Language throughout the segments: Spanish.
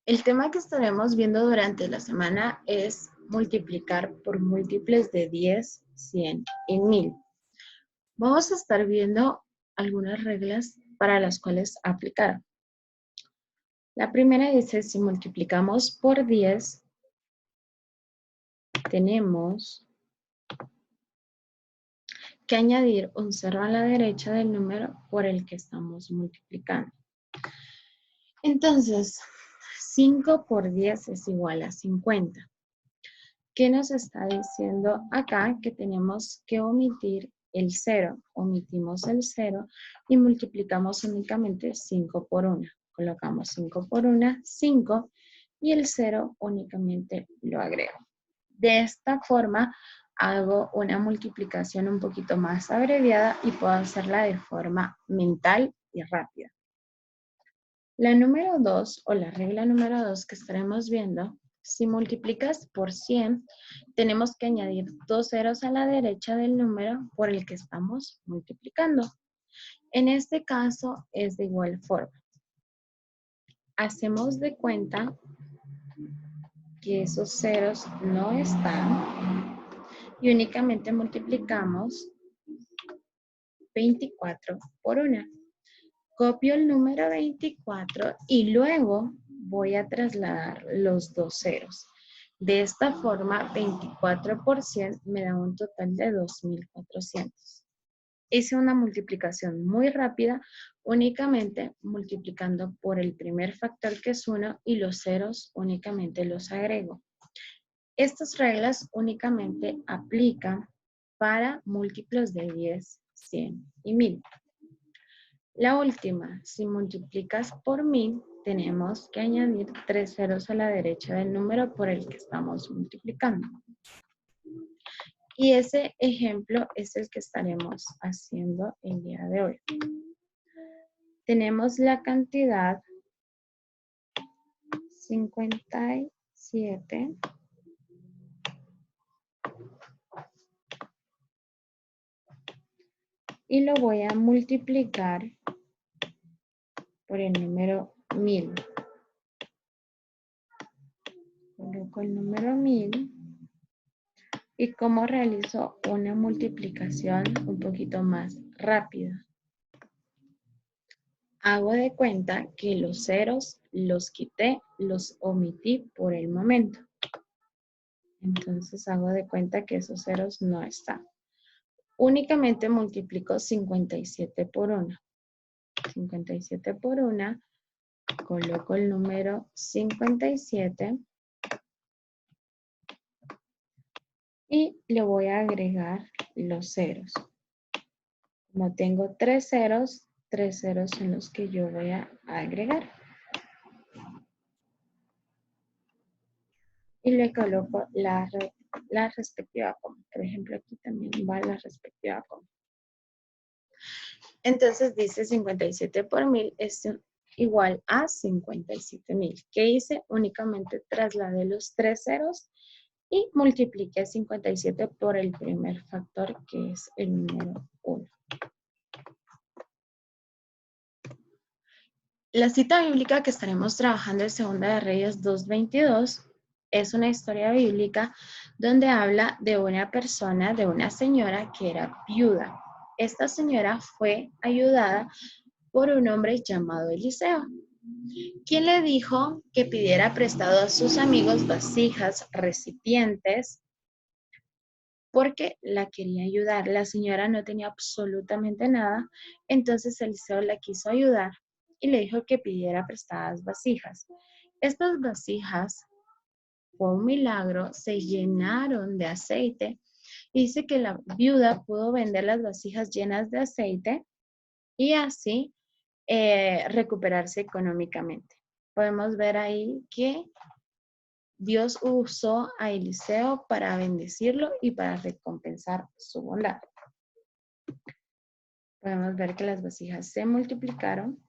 El tema que estaremos viendo durante la semana es multiplicar por múltiples de 10, 100 y 1000. Vamos a estar viendo algunas reglas para las cuales aplicar. La primera dice, si multiplicamos por 10, tenemos que añadir un 0 a la derecha del número por el que estamos multiplicando. Entonces, 5 por 10 es igual a 50. ¿Qué nos está diciendo acá? Que tenemos que omitir el 0. Omitimos el 0 y multiplicamos únicamente 5 por 1. Colocamos 5 por 1, 5, y el 0 únicamente lo agrego. De esta forma hago una multiplicación un poquito más abreviada y puedo hacerla de forma mental y rápida. La número 2 o la regla número 2 que estaremos viendo, si multiplicas por 100, tenemos que añadir 2 ceros a la derecha del número por el que estamos multiplicando. En este caso es de igual forma. Hacemos de cuenta que esos ceros no están y únicamente multiplicamos 24 por 1. Copio el número 24 y luego voy a trasladar los dos ceros. De esta forma, 24 por 100 me da un total de 2400. Hice una multiplicación muy rápida, únicamente multiplicando por el primer factor que es 1 y los ceros únicamente los agrego. Estas reglas únicamente aplican para múltiplos de 10, 100 y 1000. La última, si multiplicas por 1000, tenemos que añadir 3 ceros a la derecha del número por el que estamos multiplicando. Y ese ejemplo es el que estaremos haciendo el día de hoy. Tenemos la cantidad 57 y lo voy a multiplicar por el número 1000. Coloco el número 1000 y cómo realizo una multiplicación un poquito más rápida. Hago de cuenta que los ceros los quité, los omití por el momento. Entonces hago de cuenta que esos ceros no están. Únicamente multiplico 57 por 1. 57 por 1, coloco el número 57 y le voy a agregar los ceros. Como tengo 3 ceros son los que yo voy a agregar. Y le coloco la respectiva coma. Por ejemplo, aquí también va la respectiva coma. Entonces dice 57 por 1000 es igual a 57,000. ¿Qué hice? Únicamente trasladé los 3 ceros y multipliqué 57 por el primer factor, que es el número 1. La cita bíblica que estaremos trabajando es 2 de Reyes 2:22. Es una historia bíblica donde habla de una persona, de una señora que era viuda. Esta señora fue ayudada por un hombre llamado Eliseo, quien le dijo que pidiera prestado a sus amigos vasijas, recipientes, porque la quería ayudar. La señora no tenía absolutamente nada, entonces Eliseo la quiso ayudar y le dijo que pidiera prestadas vasijas. Estas vasijas, fue un milagro, se llenaron de aceite. Dice que la viuda pudo vender las vasijas llenas de aceite y así recuperarse económicamente. Podemos ver ahí que Dios usó a Eliseo para bendecirlo y para recompensar su bondad. Podemos ver que las vasijas se multiplicaron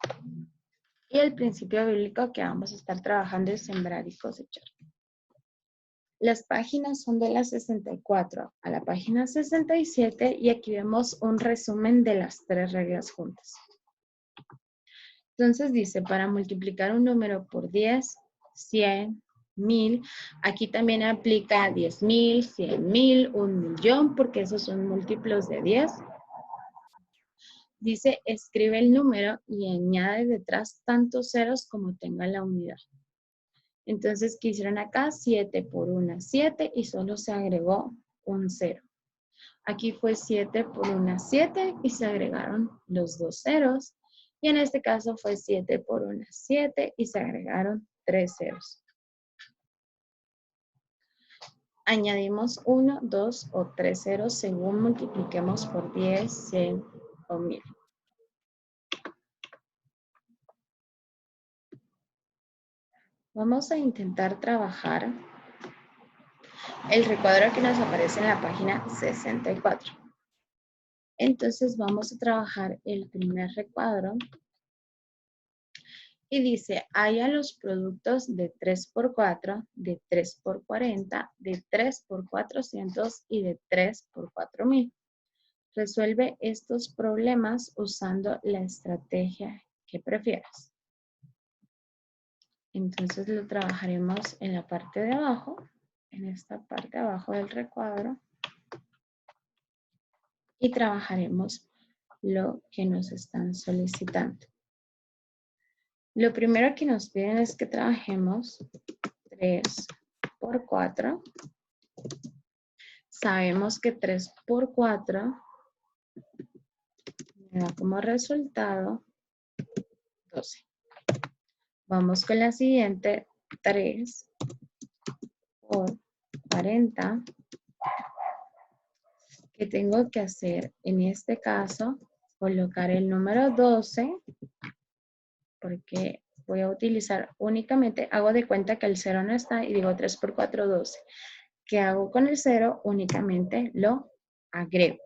y el principio bíblico que vamos a estar trabajando es sembrar y cosechar. Las páginas son de la 64 a la página 67 y aquí vemos un resumen de las 3 reglas juntas. Entonces dice, para multiplicar un número por 10, 100, 1000. Aquí también aplica 10,000, 100,000, 1,000,000, porque esos son múltiplos de 10. Dice, escribe el número y añade detrás tantos ceros como tenga la unidad. Entonces, ¿qué hicieron acá? 7 por 1, 7 y solo se agregó un 0. Aquí fue 7 por 1, 7 y se agregaron los dos ceros. Y en este caso fue 7 por 1, 7 y se agregaron 3 ceros. Añadimos 1, 2 o 3 ceros según multipliquemos por 10, 100 o 1000. Vamos a intentar trabajar el recuadro que nos aparece en la página 64. Entonces vamos a trabajar el primer recuadro. Y dice, haya los productos de 3 por 4, de 3 por 40, de 3 por 400 y de 3 por 4000. Resuelve estos problemas usando la estrategia que prefieras. Entonces lo trabajaremos en la parte de abajo, en esta parte de abajo del recuadro. Y trabajaremos lo que nos están solicitando. Lo primero que nos piden es que trabajemos 3 por 4. Sabemos que 3 por 4 me da como resultado 12. Vamos con la siguiente, 3 por 40. ¿Qué tengo que hacer? En este caso, colocar el número 12, porque voy a utilizar únicamente, hago de cuenta que el 0 no está y digo 3 por 4, 12. ¿Qué hago con el 0? Únicamente lo agrego.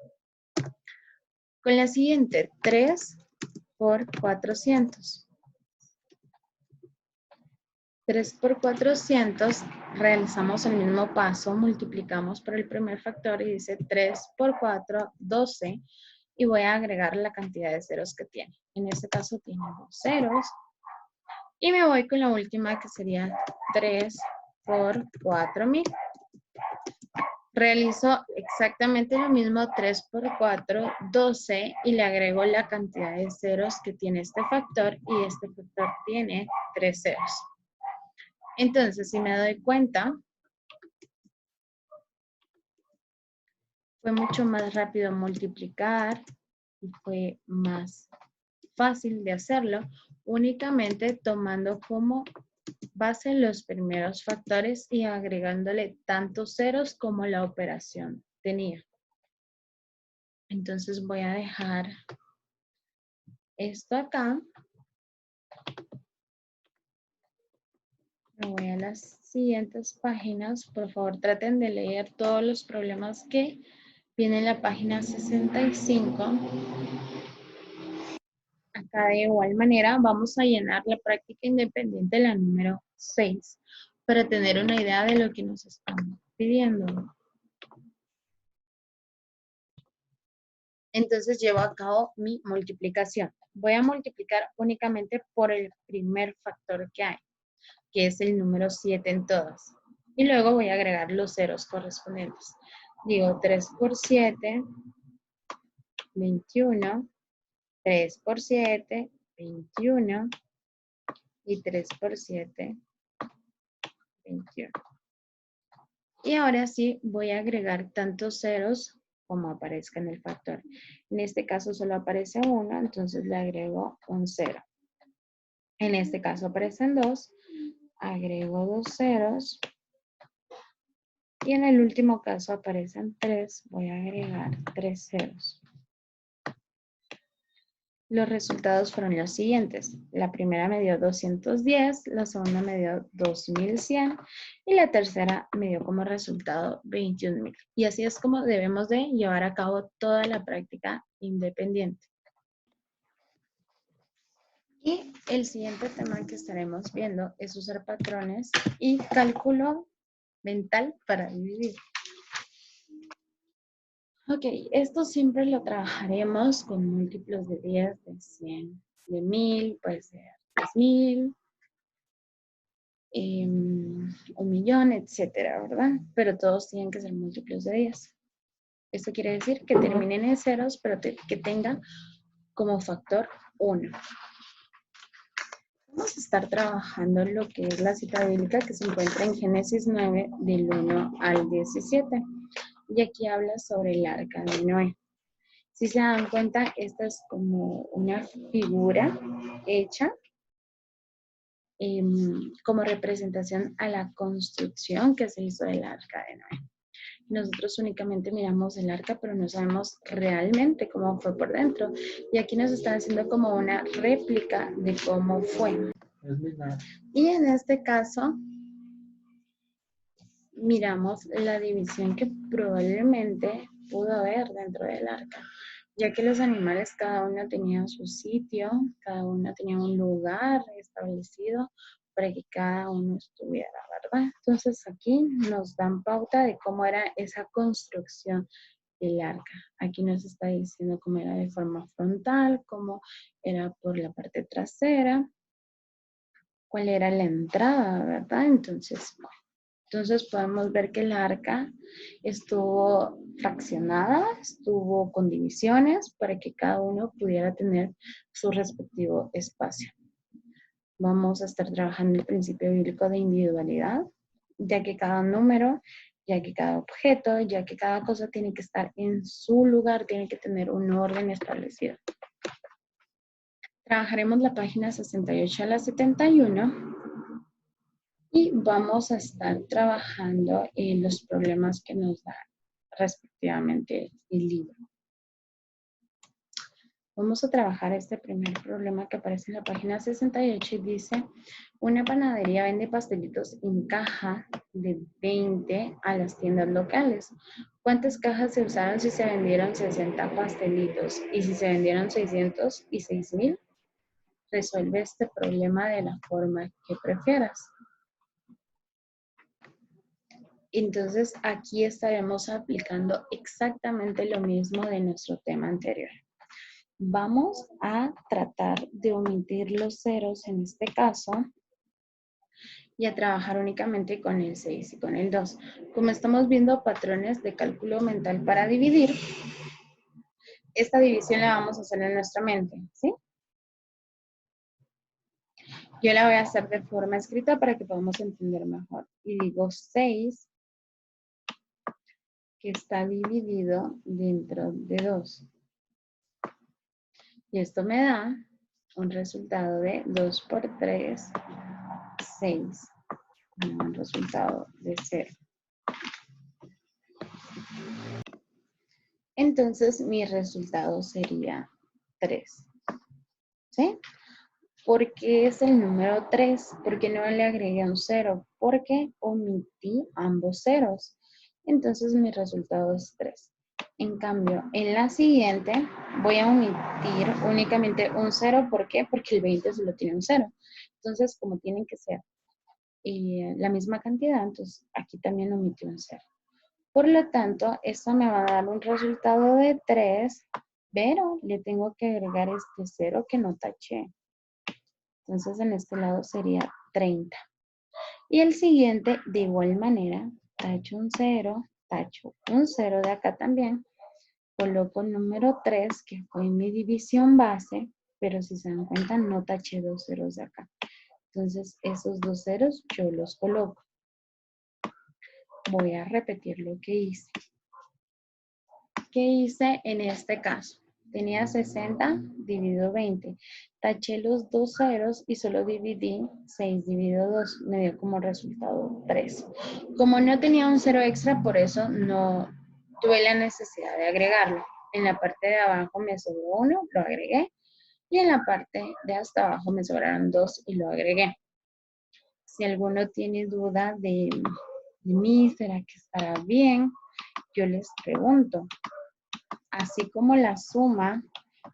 Con la siguiente, 3 por 400. 3 por 400, realizamos el mismo paso, multiplicamos por el primer factor y dice 3 por 4, 12. Y voy a agregar la cantidad de ceros que tiene. En este caso tiene 2 ceros. Y me voy con la última que sería 3 por 4000. Realizo exactamente lo mismo, 3 por 4, 12, y le agrego la cantidad de ceros que tiene este factor, y este factor tiene 3 ceros. Entonces, si me doy cuenta, fue mucho más rápido multiplicar y fue más fácil de hacerlo, únicamente tomando como base los primeros factores y agregándole tantos ceros como la operación tenía. Entonces voy a dejar esto acá. Me voy a las siguientes páginas. Por favor, traten de leer todos los problemas que vienen en la página 65. Acá de igual manera vamos a llenar la práctica independiente, la número 6, para tener una idea de lo que nos están pidiendo. Entonces llevo a cabo mi multiplicación. Voy a multiplicar únicamente por el primer factor que hay, que es el número 7 en todas. Y luego voy a agregar los ceros correspondientes. Digo 3 por 7, 21, 3 por 7, 21, y 3 por 7, 21. Y ahora sí voy a agregar tantos ceros como aparezca en el factor. En este caso solo aparece 1, entonces le agrego un 0. En este caso aparecen 2, agrego 2 ceros. Y en el último caso aparecen 3, voy a agregar 3 ceros. Los resultados fueron los siguientes. La primera me dio 210, la segunda me dio 2100 y la tercera me dio como resultado 21,000. Y así es como debemos de llevar a cabo toda la práctica independiente. Y el siguiente tema que estaremos viendo es usar patrones y cálculo mental para dividir. Ok, esto siempre lo trabajaremos con múltiplos de 10, de 100, de 1000, puede ser 10,000. 1.000.000, etcétera, ¿verdad? Pero todos tienen que ser múltiplos de 10. Esto quiere decir que terminen en ceros, pero que tengan como factor 1. Vamos a estar trabajando lo que es la cita bíblica que se encuentra en Génesis 9, del 1 al 17. Y aquí habla sobre el arca de Noé. Si se dan cuenta, esta es como una figura hecha como representación a la construcción que se hizo del arca de Noé. Nosotros únicamente miramos el arca, pero no sabemos realmente cómo fue por dentro. Y aquí nos están haciendo como una réplica de cómo fue. Y en este caso, miramos la división que probablemente pudo haber dentro del arca, ya que los animales cada uno tenía su sitio, cada uno tenía un lugar establecido para que cada uno estuviera, ¿verdad? Entonces aquí nos dan pauta de cómo era esa construcción del arca. Aquí nos está diciendo cómo era de forma frontal, cómo era por la parte trasera, cuál era la entrada, ¿verdad? Entonces podemos ver que el arca estuvo fraccionada, estuvo con divisiones para que cada uno pudiera tener su respectivo espacio. Vamos a estar trabajando el principio bíblico de individualidad, ya que cada número, ya que cada objeto, ya que cada cosa tiene que estar en su lugar, tiene que tener un orden establecido. Trabajaremos la página 68 a la 71. Y vamos a estar trabajando en los problemas que nos da respectivamente el libro. Vamos a trabajar este primer problema que aparece en la página 68 y dice, una panadería vende pastelitos en caja de 20 a las tiendas locales. ¿Cuántas cajas se usaron si se vendieron 60 pastelitos? Y si se vendieron 600 y 6.000, resuelve este problema de la forma que prefieras. Entonces, aquí estaremos aplicando exactamente lo mismo de nuestro tema anterior. Vamos a tratar de omitir los ceros en este caso y a trabajar únicamente con el 6 y con el 2. Como estamos viendo patrones de cálculo mental para dividir, esta división la vamos a hacer en nuestra mente, ¿sí? Yo la voy a hacer de forma escrita para que podamos entender mejor. Y digo 6 que está dividido dentro de 2. Y esto me da un resultado de 2 por 3, 6. Un resultado de 0. Entonces, mi resultado sería 3. ¿Sí? ¿Por qué es el número 3? ¿Por qué no le agregué un 0? Porque omití ambos ceros. Entonces, mi resultado es 3. En cambio, en la siguiente voy a omitir únicamente un 0. ¿Por qué? Porque el 20 solo tiene un 0. Entonces, como tienen que ser la misma cantidad, entonces aquí también omití un 0. Por lo tanto, esto me va a dar un resultado de 3, pero le tengo que agregar este 0 que no taché. Entonces, en este lado sería 30. Y el siguiente, de igual manera, tacho un 0, tacho un 0 de acá también. Coloco el número 3, que fue mi división base, pero si se dan cuenta, no taché 2 ceros de acá. Entonces, esos 2 ceros yo los coloco. Voy a repetir lo que hice. ¿Qué hice en este caso? Tenía 60 dividido 20. Taché los 2 ceros y solo dividí 6 dividido 2. Me dio como resultado 3. Como no tenía un 0 extra, por eso no tuve la necesidad de agregarlo. En la parte de abajo me sobró 1, lo agregué. Y en la parte de hasta abajo me sobraron 2 y lo agregué. Si alguno tiene duda de mí, ¿será que estará bien? Yo les pregunto. Así como la suma,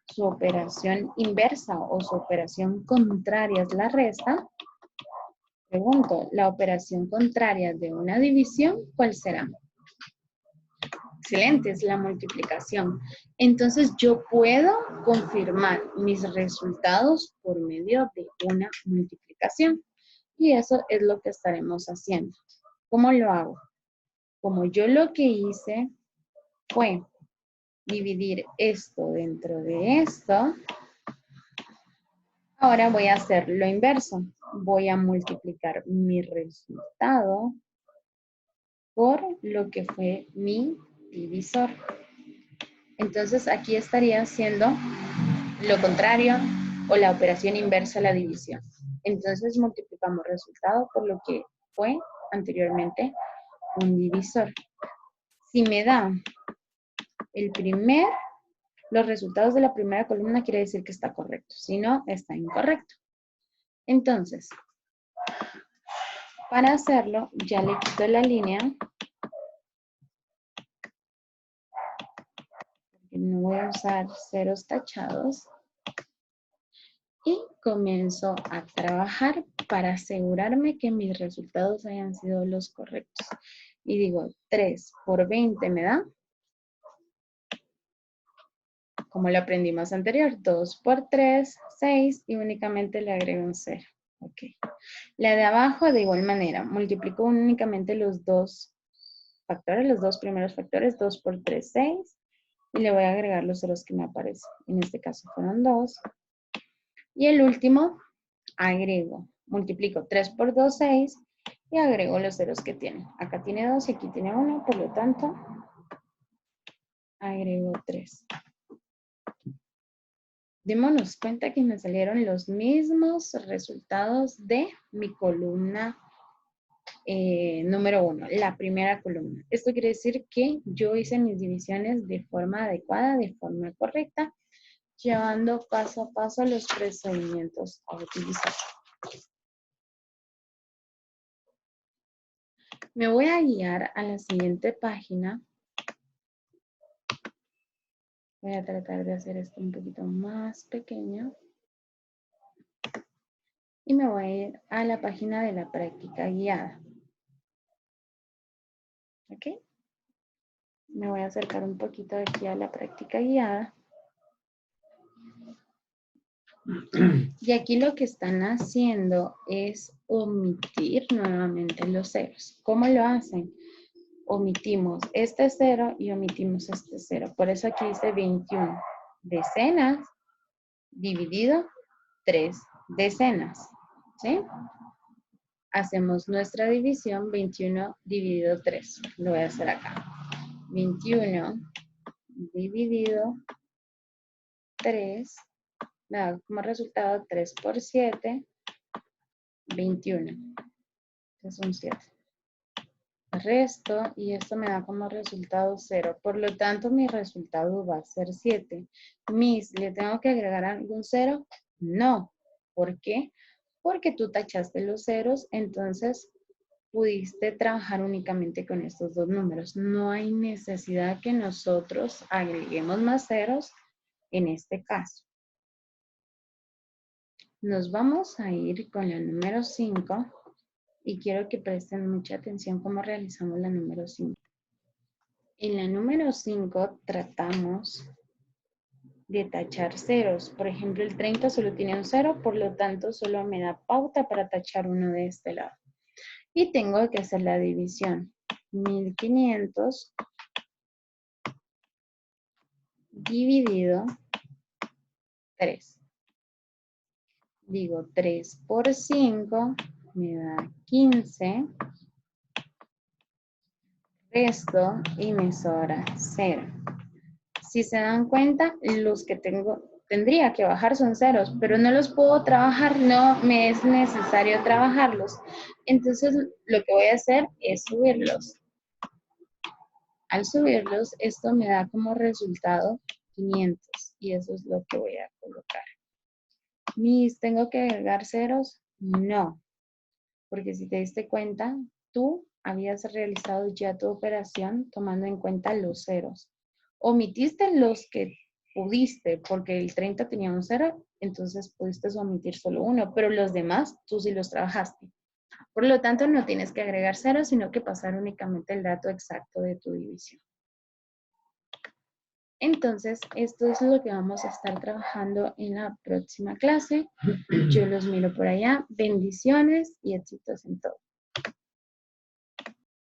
su operación inversa o su operación contraria es la resta, pregunto, ¿la operación contraria de una división cuál será? Excelente, es la multiplicación. Entonces yo puedo confirmar mis resultados por medio de una multiplicación. Y eso es lo que estaremos haciendo. ¿Cómo lo hago? Como yo lo que hice fue dividir esto dentro de esto, ahora voy a hacer lo inverso. Voy a multiplicar mi resultado por lo que fue mi divisor. Entonces aquí estaría haciendo lo contrario o la operación inversa a la división. Entonces multiplicamos resultado por lo que fue anteriormente un divisor. Si me da los resultados de la primera columna, quiere decir que está correcto. Si no, está incorrecto. Entonces, para hacerlo, ya le quito la línea. No voy a usar ceros tachados. Y comienzo a trabajar para asegurarme que mis resultados hayan sido los correctos. Y digo, 3 por 20 me da, como lo aprendimos anterior, 2 por 3, 6 y únicamente le agrego un 0. Ok. La de abajo de igual manera, multiplico únicamente los dos factores, los dos primeros factores, 2 por 3, 6. Y le voy a agregar los ceros que me aparecen. En este caso fueron 2. Y el último, agrego, multiplico 3 por 2, 6. Y agrego los ceros que tiene. Acá tiene 2 y aquí tiene 1, por lo tanto, agrego 3. Démonos cuenta que me salieron los mismos resultados de mi columna número 1, la primera columna. Esto quiere decir que yo hice mis divisiones de forma adecuada, de forma correcta, llevando paso a paso los procedimientos a utilizar. Me voy a guiar a la siguiente página. Voy a tratar de hacer esto un poquito más pequeño. Y me voy a ir a la página de la práctica guiada. ¿Ok? Me voy a acercar un poquito aquí a la práctica guiada. Y aquí lo que están haciendo es omitir nuevamente los ceros. ¿Cómo lo hacen? Omitimos este 0 y omitimos este 0. Por eso aquí dice 21 decenas dividido 3 decenas. ¿Sí? Hacemos nuestra división 21 dividido 3. Lo voy a hacer acá. 21 dividido 3. Me da como resultado 3 por 7, 21. Es un 7. Resto y esto me da como resultado 0. Por lo tanto, mi resultado va a ser 7. Miss, ¿le tengo que agregar algún 0? No. ¿Por qué? Porque tú tachaste los ceros, entonces pudiste trabajar únicamente con estos dos números. No hay necesidad que nosotros agreguemos más ceros en este caso. Nos vamos a ir con la número 5 y quiero que presten mucha atención cómo realizamos la número 5. En la número 5 tratamos de tachar ceros. Por ejemplo, el 30 solo tiene un 0, por lo tanto solo me da pauta para tachar uno de este lado. Y tengo que hacer la división. 1500 dividido 3. Digo 3 por 5 me da 15. Resto y me sobra 0. Si se dan cuenta, los que tendría que bajar son ceros, pero no los puedo trabajar, no me es necesario trabajarlos. Entonces, lo que voy a hacer es subirlos. Al subirlos, esto me da como resultado 500 y eso es lo que voy a colocar. ¿Tengo que agregar ceros? No, porque si te diste cuenta, tú habías realizado ya tu operación tomando en cuenta los ceros. Omitiste los que pudiste, porque el 30 tenía un 0, entonces pudiste omitir solo uno, pero los demás tú sí los trabajaste. Por lo tanto, no tienes que agregar ceros, sino que pasar únicamente el dato exacto de tu división. Entonces, esto es lo que vamos a estar trabajando en la próxima clase. Yo los miro por allá. Bendiciones y éxitos en todo.